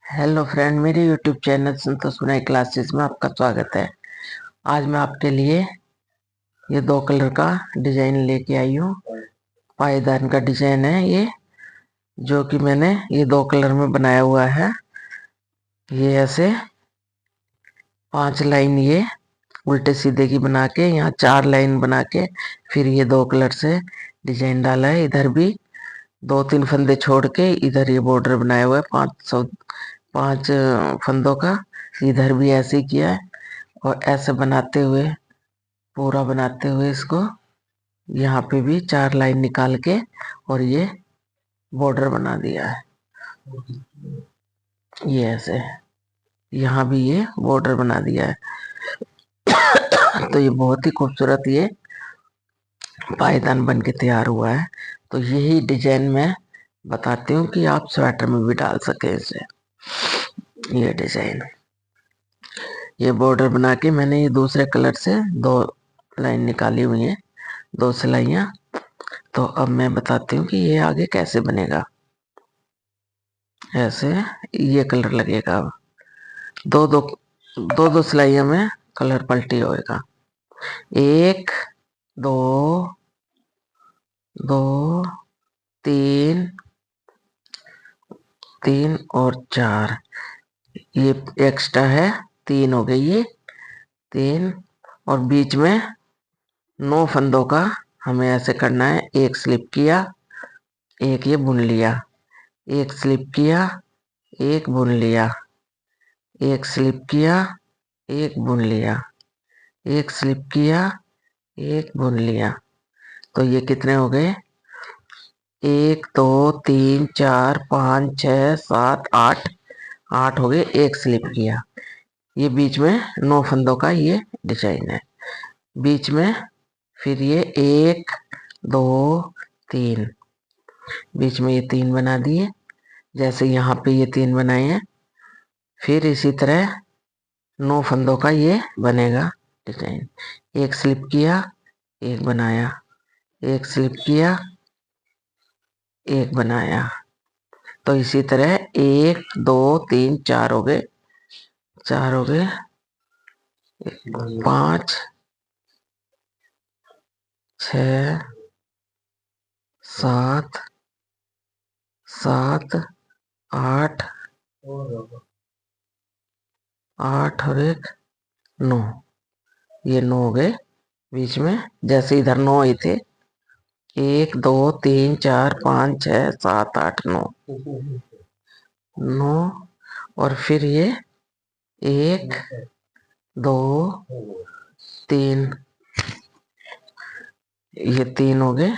Hello friend, मेरे YouTube channel संतोष Vinayak classes में आपका स्वागत है। आज मैं आपके लिए ये दो कलर का डिजाइन लेके आई हूँ। पायदान का डिजाइन है ये, जो कि मैंने ये दो कलर में बनाया हुआ है। ये ऐसे 5 लाइन ये उल्टे सीधे की बना के, यहाँ 4 लाइन बना के फिर ये दो कलर से डिजाइन डाला है। इधर भी 2-3 फंदे छोड़ के इधर ये बॉर्डर बनाया हुआ है 5 फंदों का। इधर भी ऐसे ही किया है और ऐसे बनाते हुए पूरा बनाते हुए इसको यहाँ पे भी 4 लाइन निकाल के और ये बॉर्डर बना दिया है। ये ऐसे यहाँ भी ये बॉर्डर बना दिया है। तो ये बहुत ही खूबसूरत ये पायदान बन के तैयार हुआ है। तो यही डिजाइन मैं बताती हूँ कि आप स्वेटर में भी डाल सके इसे। ये डिजाइन, ये बॉर्डर बना के मैंने ये दूसरे कलर से 2 लाइन निकाली हुई है, 2 सिलाइयाँ। तो अब मैं बताती हूँ कि ये आगे कैसे बनेगा। ऐसे ये कलर लगेगा। अब दो सिलाइयों में कलर पलटी होएगा। 1 2 2 3 3 और 4, ये एक्स्ट्रा है, 3 हो गई ये 3। और बीच में 9 फंदों का हमें ऐसे करना है। एक स्लिप किया, एक ये बुन लिया, एक स्लिप किया, एक बुन लिया, एक स्लिप किया, एक बुन लिया, एक स्लिप किया, एक बुन लिया। तो ये कितने हो गए? 1 2 3 4 5 6 7 8, 8 हो गए। एक स्लिप किया, ये बीच में 9 फंदों का ये डिजाइन है। बीच में फिर ये 1 2 3, बीच में ये 3 बना दिए, जैसे यहाँ पे ये 3 बनाए हैं। फिर इसी तरह 9 फंदों का ये बनेगा डिजाइन। एक स्लिप किया, एक बनाया, एक स्लिप किया, एक बनाया। तो इसी तरह 1 2 3 4 हो गए, 4 हो गए, 5 6 7 7 8 8 और एक 9, ये 9 हो गए बीच में। जैसे इधर 9 ही थे, 1 2 3 4 5 6 7 8 9, 9। और फिर ये 1 2 3, ये 3 हो गए,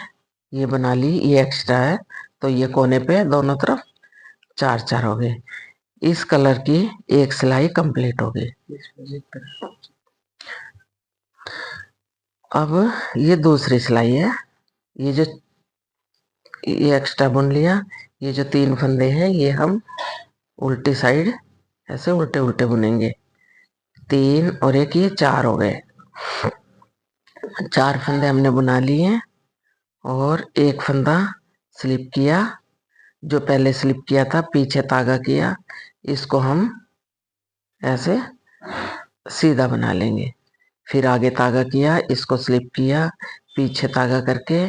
ये बना ली, ये एक्स्ट्रा है। तो ये कोने पे दोनों तरफ 4 4 हो गए। इस कलर की एक सिलाई कंप्लीट हो गई। अब ये दूसरी सिलाई है। ये जो ये एक्स्ट्रा बुन लिया, ये जो 3 फंदे हैं ये हम उल्टी साइड ऐसे उल्टे उल्टे बुनेंगे। 3 और एक, ये 4 हो गए। 4 फंदे हमने बुना लिए और एक फंदा स्लिप किया, जो पहले स्लिप किया था, पीछे तागा किया, इसको हम ऐसे सीधा बना लेंगे। फिर आगे तागा किया, इसको स्लिप किया, पीछे तागा करके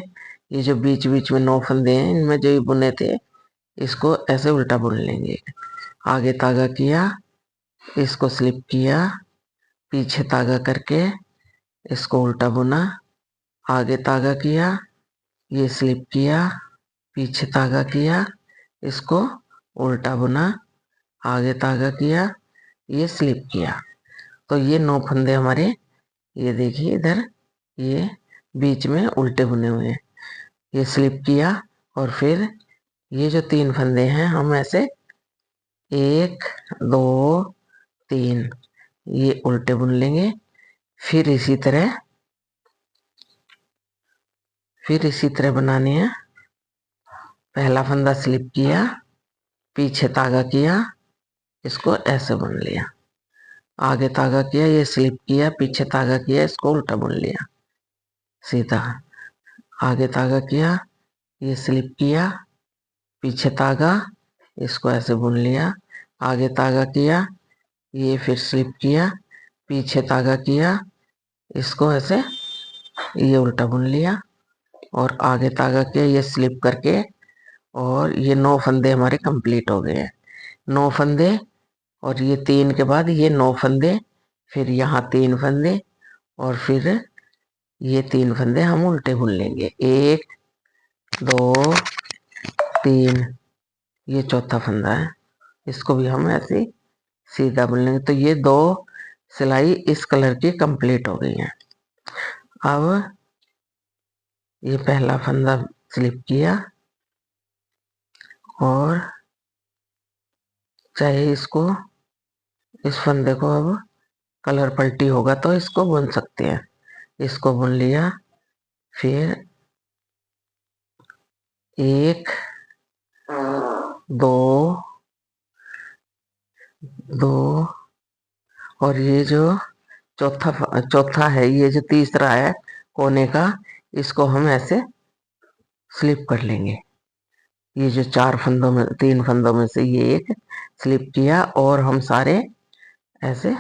ये जो बीच बीच में 9 फंदे हैं इनमें जो ये बुने थे, इसको ऐसे उल्टा बुन लेंगे। आगे तागा किया, इसको स्लिप किया, पीछे तागा करके इसको उल्टा बुना, आगे तागा किया, ये स्लिप किया, पीछे तागा किया, इसको उल्टा बुना, आगे तागा किया, ये स्लिप किया। तो ये 9 फंदे हमारे, ये देखिए इधर ये बीच में उल्टे बुने हुए हैं। ये स्लिप किया और फिर ये जो 3 फंदे हैं हम ऐसे 1 2 3 ये उल्टे बुन लेंगे। फिर इसी तरह बनाने हैं। पहला फंदा स्लिप किया, पीछे तागा किया, इसको ऐसे बुन लिया, आगे तागा किया, ये स्लिप किया, पीछे तागा किया, इसको उल्टा बुन लिया सीधा, आगे तागा किया, ये स्लिप किया, पीछे तागा, इसको ऐसे बुन लिया, आगे धागा किया, ये फिर स्लिप किया, पीछे धागा किया, इसको ऐसे ये उल्टा बुन लिया और आगे धागा किया, ये स्लिप करके, और ये 9 फंदे हमारे कंप्लीट हो गए हैं। 9 फंदे, और ये 3 के बाद ये 9 फंदे, फिर यहाँ 3 फंदे, और फिर ये 3 फंदे हम उल्टे बुन लेंगे। 1 2 3, ये चौथा फंदा है, इसको भी हम ऐसे सीधा बुन लेंगे। तो ये 2 सिलाई इस कलर की कंप्लीट हो गई है। अब ये पहला फंदा स्लिप किया, और चाहे इसको, इस फंदे को अब कलर पलटी होगा तो इसको बुन सकते हैं। इसको बुन लिया, फिर 1 2 2, और ये जो चौथा है, ये जो तीसरा है कोने का, इसको हम ऐसे स्लिप कर लेंगे। ये जो 4 फंदों में, 3 फंदों में से ये एक स्लिप किया, और हम सारे ऐसे,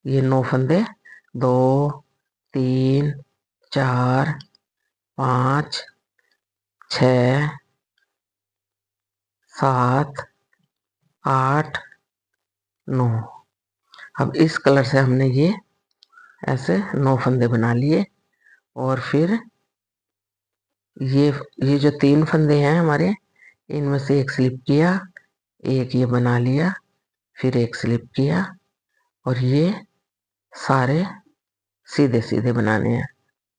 ये 9 फंदे, 2 3 4 5 6 7 8 9। अब इस कलर से हमने ये ऐसे 9 फंदे बना लिए, और फिर ये जो 3 फंदे हैं हमारे, इनमें से एक स्लिप किया, एक ये बना लिया, फिर एक स्लिप किया, और ये सारे सीधे सीधे बनाने हैं।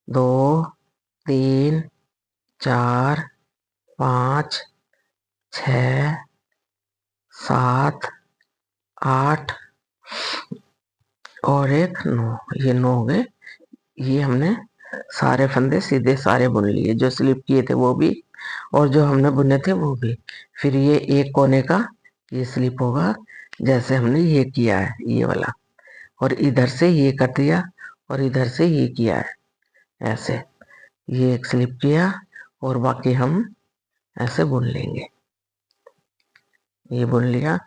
2 3 4 5 6 7 8, और एक 9, ये 9 हो गए। ये हमने सारे फंदे सीधे सारे बुन लिए, जो स्लिप किए थे वो भी, और जो हमने बुने थे वो भी। फिर ये एक कोने का ये स्लिप होगा, जैसे हमने ये किया है ये वाला, और इधर से ये कर दिया, और इधर से ये किया है ऐसे, ये एक स्लिप किया, और बाकी हम ऐसे बुन लेंगे। ये बुन लिया।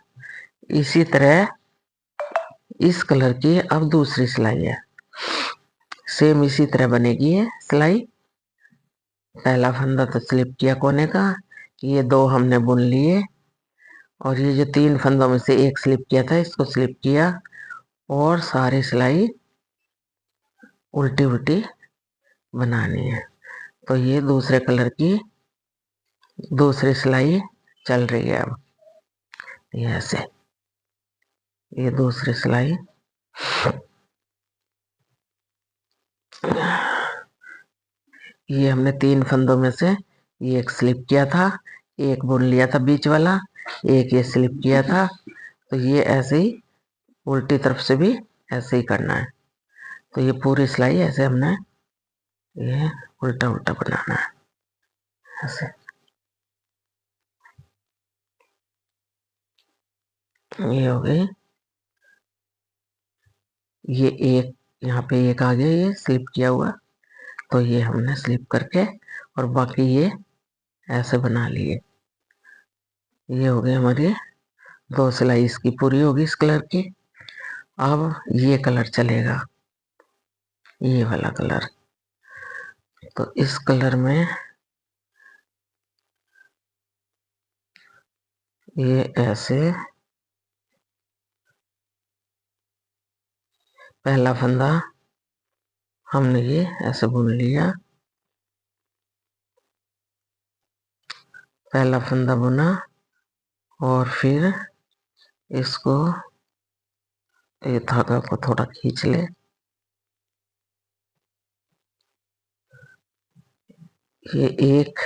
इसी तरह इस कलर की अब दूसरी सिलाई है, सेम इसी तरह बनेगी ये सिलाई। पहला फंदा तो स्लिप किया कोने का, ये 2 हमने बुन लिए, और ये जो 3 फंदों में से एक स्लिप किया था, इसको स्लिप किया, और सारी सिलाई उल्टी उल्टी बनानी है। तो ये दूसरे कलर की दूसरी सिलाई चल रही है। अब ये ऐसे, ये दूसरी सिलाई, ये हमने 3 फंदों में से ये एक स्लिप किया था, एक बुन लिया था बीच वाला, एक ये स्लिप किया था। तो ये ऐसे ही उल्टी तरफ से भी ऐसे ही करना है। तो ये पूरी सिलाई ऐसे हमने ये उल्टा उल्टा बनाना है ऐसे। ये हो गई। ये एक यहाँ पे एक आ गया, ये स्लिप किया हुआ, तो ये हमने स्लिप करके, और बाकी ये ऐसे बना लिए। ये हो गई हमारी 2 सिलाई, इसकी पूरी होगी इस कलर की। अब ये कलर चलेगा, ये वाला कलर। तो इस कलर में ये ऐसे, पहला फंदा हमने ये ऐसे बुन लिया, पहला फंदा बुना, और फिर इसको, ये धागा को थोड़ा खींच ले, ये एक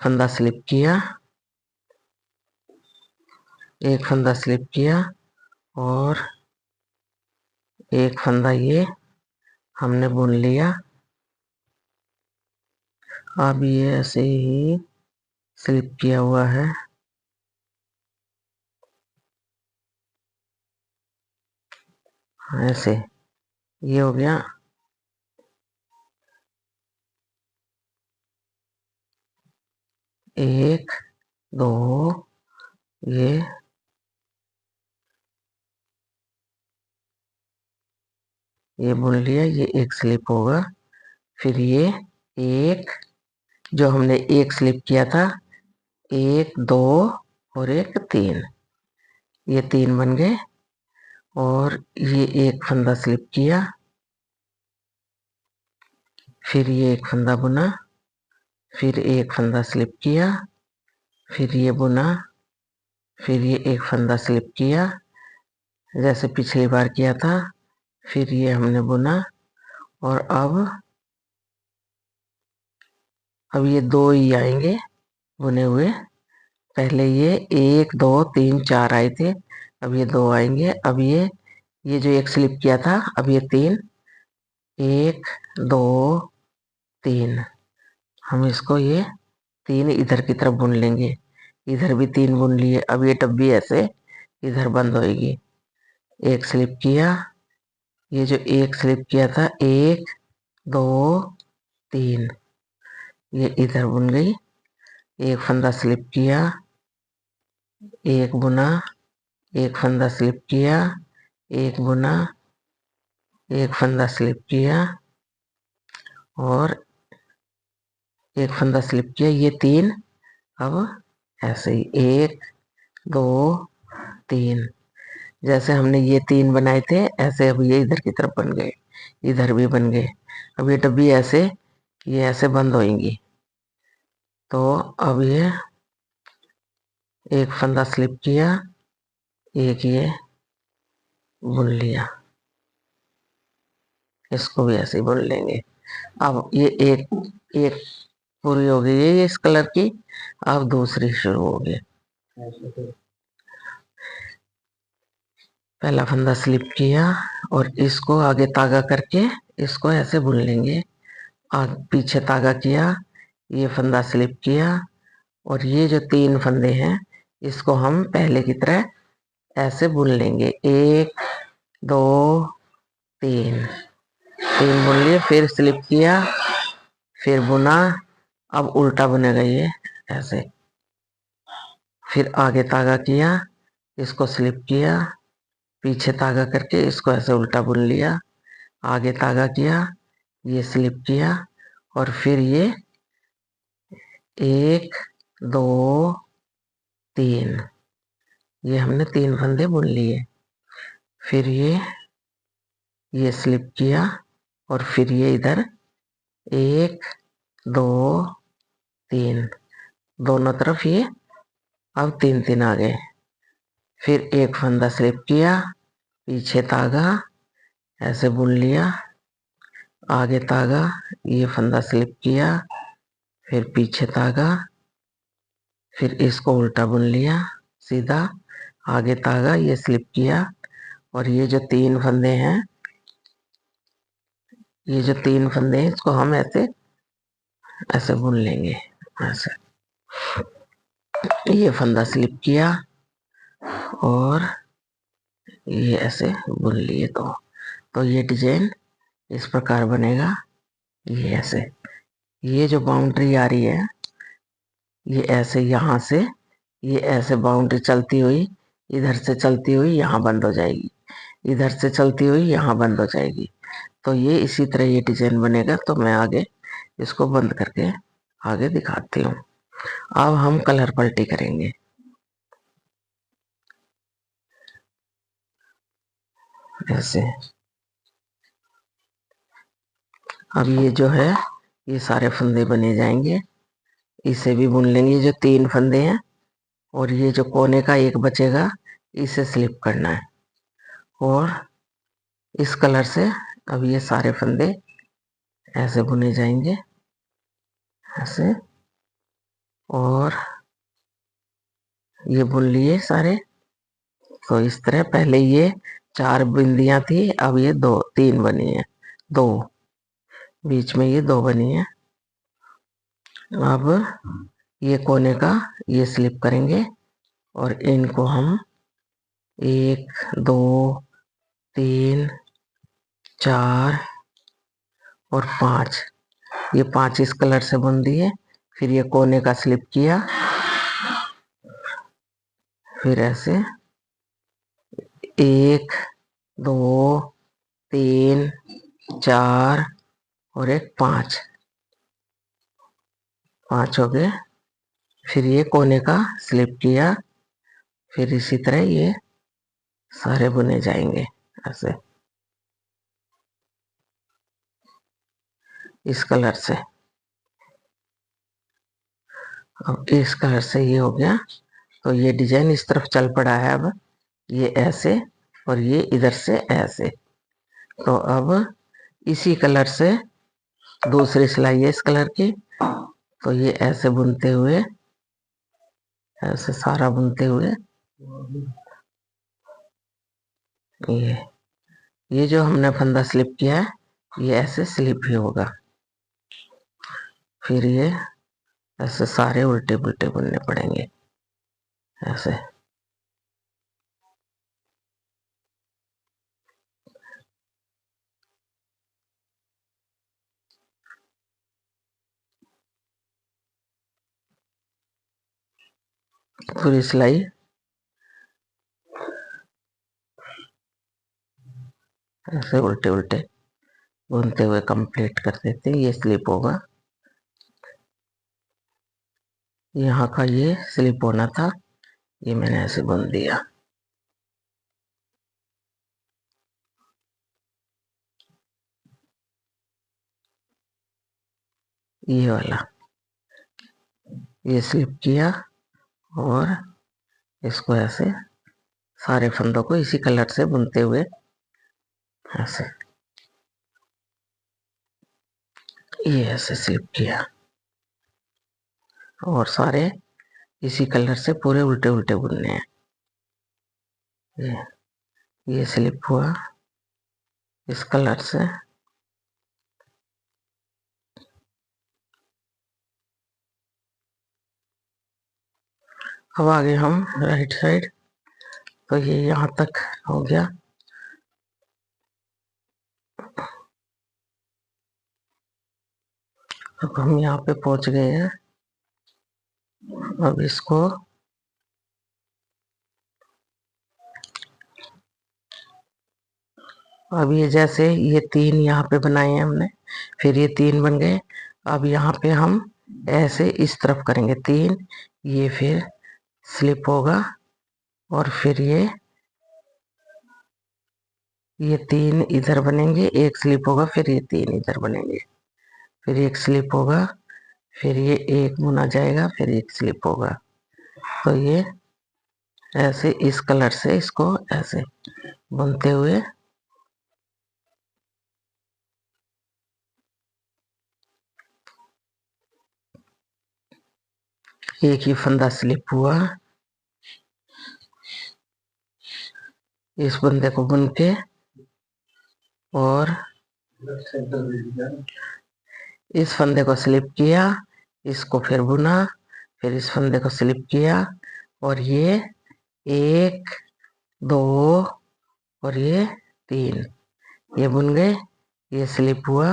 फंदा स्लिप किया, एक फंदा स्लिप किया, और एक फंदा ये हमने बुन लिया। अब ये ऐसे ही स्लिप किया हुआ है, ऐसे। ये हो गया। एक 2, ये ये बुन लिया, ये एक स्लिप होगा। फिर ये एक, जो हमने एक स्लिप किया था, एक, दो और एक, तीन, ये तीन बन गए। और ये एक फंदा स्लिप किया, फिर ये एक फंदा बुना, फिर एक फंदा स्लिप किया, फिर ये बुना, फिर ये एक फंदा स्लिप किया जैसे पिछली बार किया था, फिर ये हमने बुना। और अब ये दो ही आएंगे बुने हुए। पहले ये एक, दो, तीन, चार आए थे, अब ये दो आएंगे। अब ये जो एक स्लिप किया था, अब ये तीन, एक, दो, तीन, हम इसको ये तीन इधर की तरफ बुन लेंगे। इधर भी तीन बुन लिए। अब ये टब्बी ऐसे इधर बंद होएगी। एक स्लिप किया, ये जो एक स्लिप किया था, एक, दो, तीन, ये इधर बुन गई। एक फंदा स्लिप किया, एक बुना, एक फंदा स्लिप किया, एक बुना, एक फंदा स्लिप किया और एक फंदा स्लिप किया, ये तीन। अब ऐसे ही एक, दो, तीन, जैसे हमने ये तीन बनाए थे ऐसे अब ये इधर की तरफ बन गए, इधर भी बन गए। अब ये डब्बी ऐसे, ये ऐसे बंद होएंगी। तो अब ये एक फंदा स्लिप किया, एक ये बुन लिया, इसको भी ऐसे ही बुन लेंगे। अब ये एक एक पूरी हो गई है इस कलर की। अब दूसरी शुरू होगी। पहला फंदा स्लिप किया और इसको आगे तागा करके इसको ऐसे बुन लेंगे। पीछे तागा किया, ये फंदा स्लिप किया और ये जो तीन फंदे हैं इसको हम पहले की तरह ऐसे बुन लेंगे। एक, दो, तीन, तीन बुन लिए, फिर स्लिप किया, फिर बुना। अब उल्टा बुनेगा ये ऐसे। फिर आगे तागा किया, इसको स्लिप किया, पीछे तागा करके इसको ऐसे उल्टा बुन लिया। आगे तागा किया, ये स्लिप किया और फिर ये एक, दो, तीन, ये हमने तीन फंदे बुन लिए। फिर ये स्लिप किया और फिर ये इधर एक, दो, तीन, दोनों तरफ ये अब तीन तीन आ गए। फिर एक फंदा स्लिप किया, पीछे तागा ऐसे बुन लिया, आगे तागा, ये फंदा स्लिप किया, फिर पीछे तागा, फिर इसको उल्टा बुन लिया सीधा, आगे तागा, ये स्लिप किया और ये जो तीन फंदे हैं, ये जो तीन फंदे हैं इसको हम ऐसे ऐसे बुन लेंगे ऐसे। ये फंदा स्लिप किया और ये ऐसे बुन लिए। तो ये डिजाइन इस प्रकार बनेगा। ये ऐसे, ये जो बाउंड्री आ रही है ये ऐसे, यहाँ से ये ऐसे बाउंड्री चलती हुई इधर से चलती हुई यहाँ बंद हो जाएगी, इधर से चलती हुई यहाँ बंद हो जाएगी। तो ये इसी तरह ये डिजाइन बनेगा। तो मैं आगे इसको बंद करके आगे दिखाती हूँ। अब हम कलर पलटी करेंगे ऐसे। अब ये जो है ये सारे फंदे बने जाएंगे, इसे भी बुन लेंगे। जो तीन फंदे हैं और ये जो कोने का एक बचेगा इसे स्लिप करना है और इस कलर से अब ये सारे फंदे ऐसे बुने जाएंगे ऐसे। और ये बुन लिए सारे। तो इस तरह पहले ये चार बिंदियां थी, अब ये दो तीन बनी है, दो बीच में ये दो बनी है। अब ये कोने का ये स्लिप करेंगे और इनको हम एक, दो, तीन, चार और पाँच, ये पांच इस कलर से बुन दिए। फिर ये कोने का स्लिप किया, फिर ऐसे एक, दो, 3 4 और एक 5 हो गए। फिर ये कोने का स्लिप किया, फिर इसी तरह ये सारे बुने जाएंगे ऐसे इस कलर से। अब इस कलर से ये हो गया, तो ये डिजाइन इस तरफ चल पड़ा है। अब ये ऐसे और ये इधर से ऐसे। तो अब इसी कलर से दूसरी सिलाई है इस कलर की, तो ये ऐसे बुनते हुए, ऐसे सारा बुनते हुए ये जो हमने फंदा स्लिप किया है ये ऐसे स्लिप ही होगा। फिर ये ऐसे सारे उल्टे पुल्टे बुनने पड़ेंगे ऐसे। पूरी सिलाई ऐसे उल्टे उल्टे बुनते हुए कंप्लीट कर देते हैं। ये स्लिप होगा, यहाँ का ये स्लिप होना था, ये मैंने ऐसे बुन दिया। ये वाला ये स्लिप किया और इसको ऐसे सारे फंदों को इसी कलर से बुनते हुए ऐसे, ये ऐसे स्लिप किया और सारे इसी कलर से पूरे उल्टे उल्टे बुनने हैं। ये स्लिप हुआ इस कलर से। अब आगे हम राइट साइड, तो ये यहाँ तक हो गया। अब हम यहाँ पे पहुंच गए हैं। अब इसको अब ये जैसे ये 3 यहाँ पे बनाए हैं हमने, फिर ये 3 बन गए। अब यहाँ पे हम ऐसे इस तरफ करेंगे 3, ये फिर स्लिप होगा और फिर ये 3 इधर बनेंगे, एक स्लिप होगा, फिर ये 3 इधर बनेंगे, फिर एक स्लिप होगा, फिर ये एक बुना जाएगा, फिर एक स्लिप होगा। तो ये ऐसे इस कलर से इसको ऐसे बुनते हुए एक ही फंदा स्लिप हुआ, इस बंदे को बुन के और इस फंदे को स्लिप किया, इसको फिर बुना, फिर इस फंदे को स्लिप किया और ये 1 2 और ये 3 ये बुन गए, ये स्लिप हुआ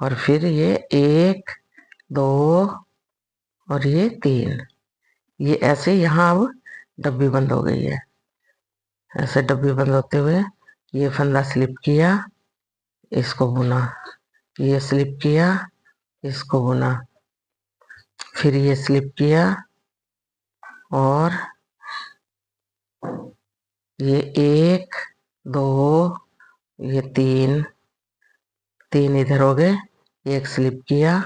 और फिर ये 1 2 और ये 3, ये ऐसे यहाँ अब डब्बी बंद हो गई है। ऐसे डब्बी बंद होते हुए ये फंदा स्लिप किया, इसको बुना, ये स्लिप किया, इसको बुना, फिर ये स्लिप किया और ये 1 2 ये 3 इधर हो गए, एक स्लिप किया,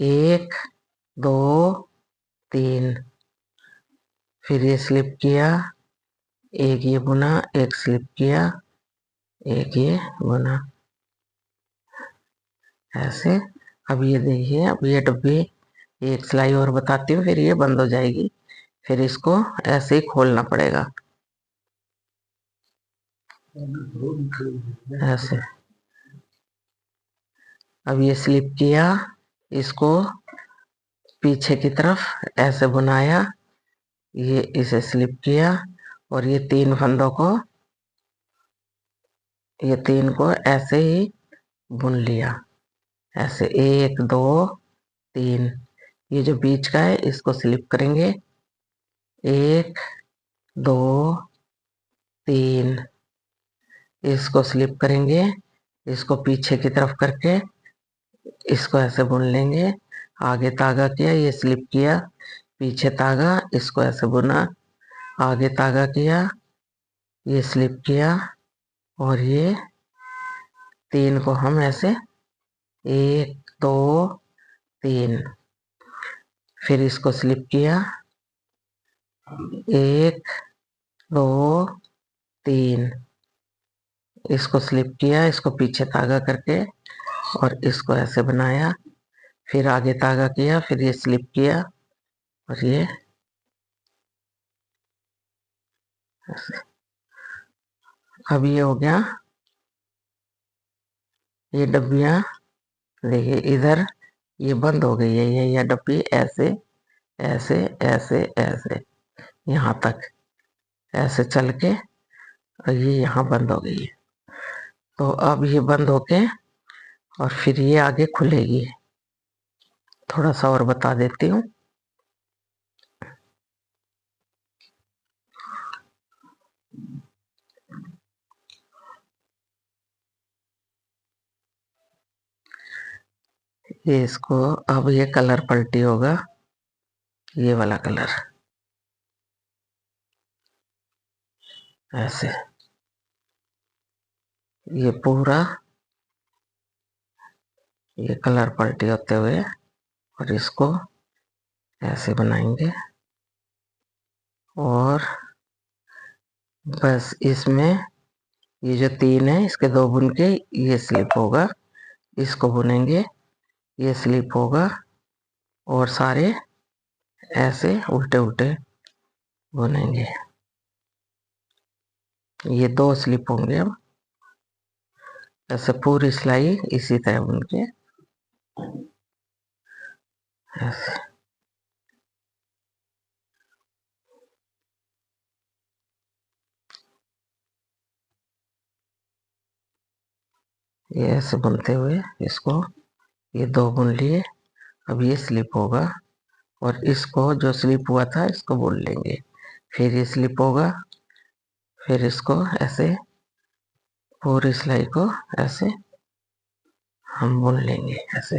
1 2 3 फिर ये स्लिप किया, एक ये बुना, एक स्लिप किया, एक ये बुना ऐसे। अब ये देखिए, अब ये डब्बी एक सिलाई और बताती हूँ, फिर ये बंद हो जाएगी, फिर इसको ऐसे ही खोलना पड़ेगा ऐसे। अब ये स्लिप किया, इसको पीछे की तरफ ऐसे बुनाया, ये इसे स्लिप किया और ये 3 फंदों को, ये 3 को ऐसे ही बुन लिया ऐसे 1 2 3। ये जो बीच का है इसको स्लिप करेंगे, 1 2 3 इसको स्लिप करेंगे, इसको पीछे की तरफ करके इसको ऐसे बुन लेंगे। आगे तागा किया, ये स्लिप किया, पीछे तागा, इसको ऐसे बुना, आगे तागा किया, ये स्लिप किया, और ये 3 को हम ऐसे 1 2 3, फिर इसको स्लिप किया, 1 2 3, इसको स्लिप किया, इसको पीछे तागा करके और इसको ऐसे बनाया, फिर आगे तागा किया, फिर ये स्लिप किया, और ये ऐसे। अब ये हो गया। ये डब्बियां देखिए इधर ये बंद हो गई है, ये डब्बी ऐसे ऐसे ऐसे ऐसे यहाँ तक ऐसे चल के, और ये यहाँ बंद हो गई है। तो अब ये बंद होके और फिर ये आगे खुलेगी। थोड़ा सा और बता देती हूँ। ये इसको अब ये कलर पलटी होगा, ये वाला कलर ऐसे, ये पूरा ये कलर पलटी होते हुए, और इसको ऐसे बनाएंगे, और बस इसमें ये जो 3 है इसके 2 बुन के ये स्लिप होगा, इसको बुनेंगे, ये स्लिप होगा, और सारे ऐसे उल्टे उल्टे बुनेंगे। ये 2 स्लिप होंगे। अब ऐसे पूरी सिलाई इसी तरह बुन के ऐसे, ये ऐसे बुनते हुए इसको ये 2 बुन लिए। अब ये स्लिप होगा, और इसको जो स्लिप हुआ था इसको बुन लेंगे, फिर ये स्लिप होगा, फिर इसको ऐसे पूरी सिलाई को ऐसे हम बुन लेंगे ऐसे।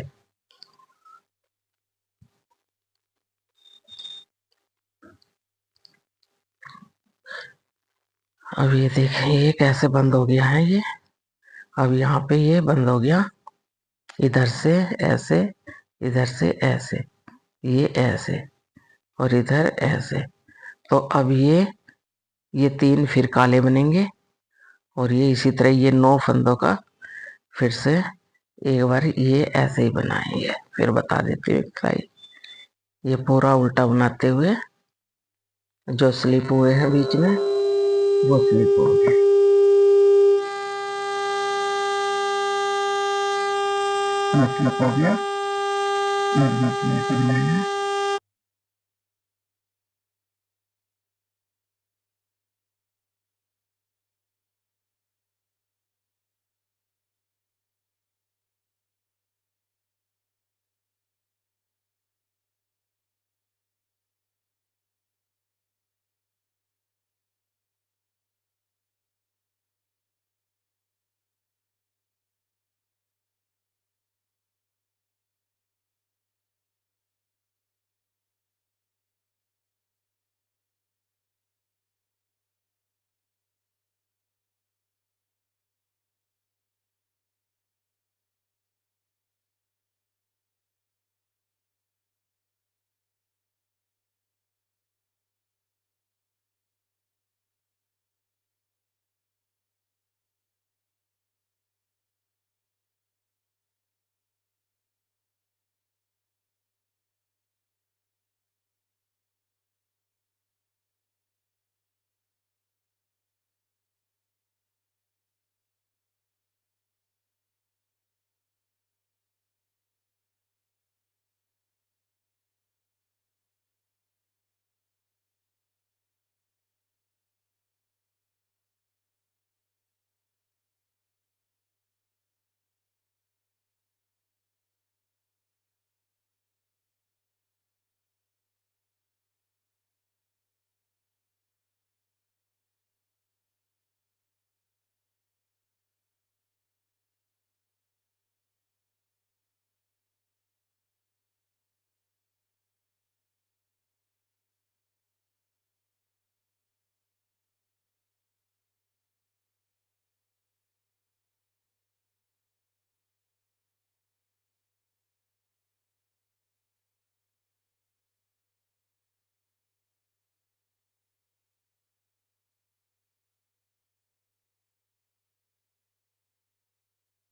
अब ये देखें ये कैसे बंद हो गया है ये। अब यहाँ पे ये बंद हो गया, इधर से ऐसे, इधर से ऐसे, ये ऐसे, और इधर ऐसे। तो अब ये 3 फिर काले बनेंगे, और ये इसी तरह ये 9 फंदों का फिर से एक बार ये ऐसे ही बनाएंगे। फिर बता देती हूँ सिलाई। ये पूरा उल्टा बनाते हुए जो स्लिप हुए हैं बीच में वो स्लिप हो गए। स्लिप हो गया, ऐसे बनाया,